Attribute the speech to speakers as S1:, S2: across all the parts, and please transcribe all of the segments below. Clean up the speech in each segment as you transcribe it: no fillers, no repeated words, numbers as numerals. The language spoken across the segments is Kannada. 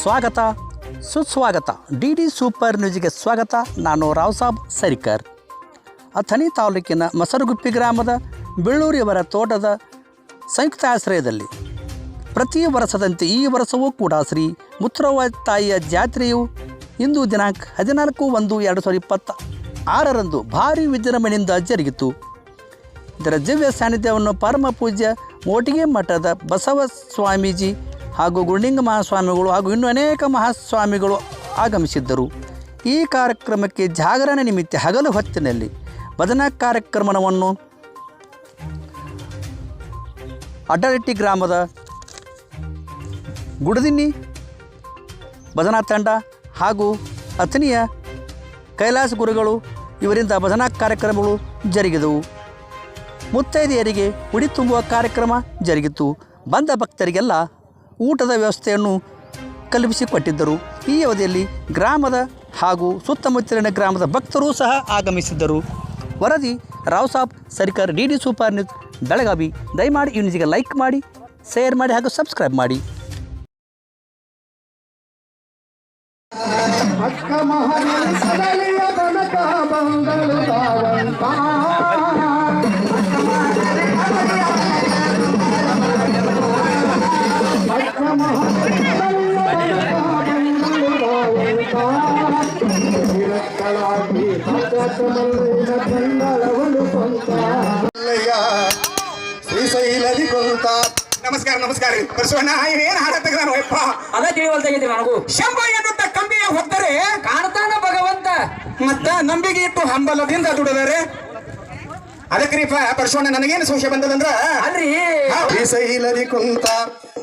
S1: ಸ್ವಾಗತ ಸುಸ್ವಾಗತ. ಡಿ ಸೂಪರ್ ನ್ಯೂಸ್ಗೆ ಸ್ವಾಗತ. ನಾನು ರಾವ್ ಸಾಬ್ ಸರಿಕರ್. ಅಥಣಿ ತಾಲೂಕಿನ ಮಸರಗುಪ್ಪಿ ಗ್ರಾಮದ ಬೆಳ್ಳೂರಿಯವರ ತೋಟದ ಸಂಯುಕ್ತ ಆಶ್ರಯದಲ್ಲಿ ಪ್ರತಿ ವರ್ಷದಂತೆ ಈ ವರ್ಷವೂ ಕೂಡ ಶ್ರೀ ಮುತ್ತುರವ್ವ ತಾಯಿಯ ಜಾತ್ರೆಯು ಇಂದು ದಿನಾಂಕ 14/1/2026 ಭಾರೀ ವಿಜೃಂಭಣೆಯಿಂದ ಜರುಗಿತು. ಇದರ ದಿವ್ಯ ಸಾನ್ನಿಧ್ಯವನ್ನು ಪರಮ ಪೂಜ್ಯ ಮೋಟಿಗೆ ಮಠದ ಬಸವ ಸ್ವಾಮೀಜಿ ಹಾಗೂ ಗುರುಲಿಂಗ ಮಹಾಸ್ವಾಮಿಗಳು ಹಾಗೂ ಇನ್ನೂ ಅನೇಕ ಮಹಾಸ್ವಾಮಿಗಳು ಆಗಮಿಸಿದ್ದರು. ಈ ಕಾರ್ಯಕ್ರಮಕ್ಕೆ ಜಾಗರಣೆ ನಿಮಿತ್ತ ಹಗಲು ಹೊತ್ತಿನಲ್ಲಿ ಭಜನಾ ಕಾರ್ಯಕ್ರಮವನ್ನು ಅಡ್ಡರಟ್ಟಿ ಗ್ರಾಮದ ಗುಡದಿನ್ನಿ ಭಜನಾ ತಂಡ ಹಾಗೂ ಅಥಣಿಯ ಕೈಲಾಸ ಗುರುಗಳು ಇವರಿಂದ ಭಜನಾ ಕಾರ್ಯಕ್ರಮಗಳು ಜರುಗಿದವು. ಮುತ್ತೈದೆಯರಿಗೆ ಉಡಿ ತುಂಬುವ ಕಾರ್ಯಕ್ರಮ ಜರುಗಿತು. ಬಂದ ಭಕ್ತರಿಗೆಲ್ಲ ಊಟದ ವ್ಯವಸ್ಥೆಯನ್ನು ಕಲ್ಪಿಸಿಕೊಟ್ಟಿದ್ದರು. ಈ ಅವಧಿಯಲ್ಲಿ ಗ್ರಾಮದ ಹಾಗೂ ಸುತ್ತಮುತ್ತಲಿನ ಗ್ರಾಮದ ಭಕ್ತರೂ ಸಹ ಆಗಮಿಸಿದ್ದರು. ವರದಿ Rao Saab Sarikar, the super news Belagavi. ದಯಮಾಡಿ ಈ ನ್ಯೂಸ್ಗೆ ಲೈಕ್ ಮಾಡಿ, ಶೇರ್ ಮಾಡಿ ಹಾಗೂ ಸಬ್ಸ್ಕ್ರೈಬ್ ಮಾಡಿ.
S2: ಶ್ರೀಶೈಲದಿ ಕುಂತ ನಮಸ್ಕಾರ ನಮಸ್ಕಾರ. ಬಸವಣ್ಣ ಏನ್ ಹಾಡತ್ತದ ನೋಯಪ್ಪ,
S3: ಅದ ತಿಳಿವಲ್ತಾಗೈತಿ ನನಗೂ.
S2: ಶಂಭ ಎನ್ನುತ್ತ ಕಂಬಿಯ ಹೊತ್ತರೆ
S3: ಕಾಣ್ತಾನ ಭಗವಂತ,
S2: ಮತ್ತ ನಂಬಿಕೆ ಇಟ್ಟು ಹಂಬಲದಿಂದ ದುಡಿದರೆ ಅದಕ್ರೀಪ ಪರಶುವಣ್ಣ ನನಗೇನು ಸಂಶಯ ಬಂದದಂದ್ರ
S3: ಅಲ್ರಿ
S2: ಶ್ರೀಶೈಲದಿ ಕುಂತ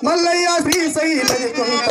S2: ಮಲ್ಲಯ್ಯ ಶ್ರೀಶೈಲದಿ ಕುಂತ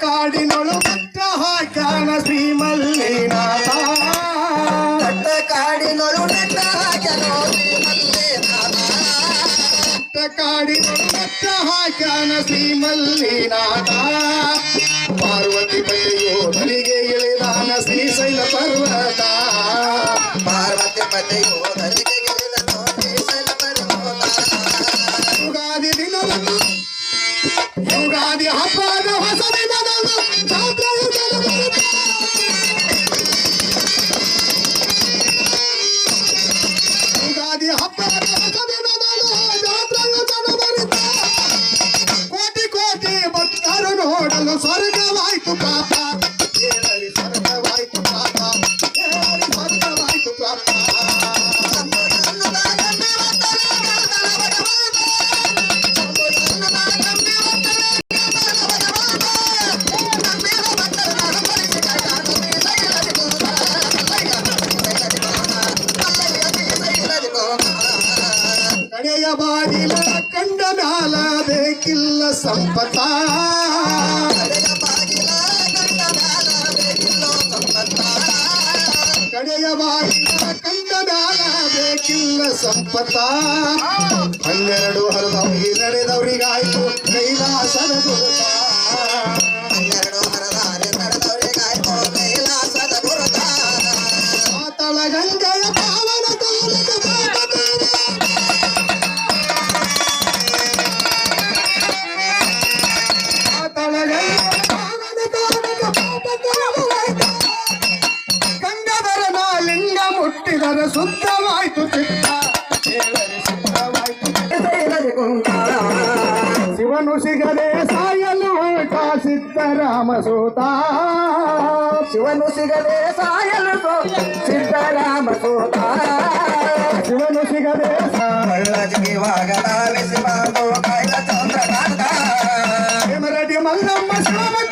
S2: ಕಾಡಿನೊಳು ಬೆಟ್ಟ ಹಾಕ್ಯಾನ ಶ್ರೀ ಮಲ್ಲಿನಾಥ, ಕಾಡಿನೊಳು ಬೆಟ್ಟ ಹಾಕ್ಯಾನ ಶ್ರೀ ಮಲ್ಲಿನಾಥ, ಕಾಡಿನೊಳು ಬೆಟ್ಟ ಹಾಕ್ಯಾನ ಶ್ರೀ ಮಲ್ಲಿನಾಥ. ಪಾರ್ವತಿ ಪತಿಯೋ ಧರಿಗೆ ಇಳಿದಾನ ಶ್ರೀಶೈಲ ಪರ್ವತ, ಪಾರ್ವತಿ ಪತಿಯೋ ಧರಿಗೆ ಇಳಿದನು ಶ್ರೀಶೈಲ ಪರ್ವತ. ಯುಗಾದಿ ದಿನದಂದು ಯುಗಾದಿ ಹಬ್ಬದ ಹೊಸ ದಿನದಂದು ಜಾತ್ರೆಯು ಬರುತ್ತಾ, ಯುಗಾದಿ ಹಬ್ಬದ ಹೊಸ ದಿನದಂದು ಜಾತ್ರೆಯು ಬರುತ್ತಾ. ಕೋಟಿ ಕೋಟಿ ಭಕ್ತರು ನೋಡಲು ಸ್ವರ್ಗವಾಯ್ತು ಪಾಪ, ಹೇಳಲಿ ಸ್ವರ್ಗವಾಯ್ತು ಪಾಪ, ಹೇಳಲಿ ಸ್ವರ್ಗವಾಯ್ತು ಪಾಪ. ಕಡೆಯ ಬಾಗಿಲ ಕಂಡ ಮ್ಯಾಲ ಬೇಕಿಲ್ಲ ಸಂಪತ್ತ, ಕಡೆಯ ಬಾಗಿಲ ಕಂಡ ಮ್ಯಾಲ ಬೇಕಿಲ್ಲ ಸಂಪತ್ತ. 12 ಹರದವ್ರಿಗೆ ನಡೆದವ್ರಿಗಾಯ್ತು ಕೈಲಾಸದ ಗುರುತ, 12 ಹರದಾರೆ ನಡೆದವ್ರಿಗಾಯ್ತು ಕೈಲಾಸದ ಗುರುತ. ಪಾತಾಳ ಗಂಗೆಯ ಪಾವನ ತೋಲದ ಗಂಗಾಧರನ ಮುಟ್ಟಿದರೆ ಶುದ್ಧವಾಯ್ತು ಚಿತ್ತ, ಶಿವನು ಸಿಗದೆ ಸಾಯಲು ಸಿದ್ಧರಾಮ ಸೋತ, ಶಿವನು ಸಿಗದೆ ಸಾಯಲು ಮಲ್ಲಮ್ಮ ಶಿವಮೊಗ್ಗ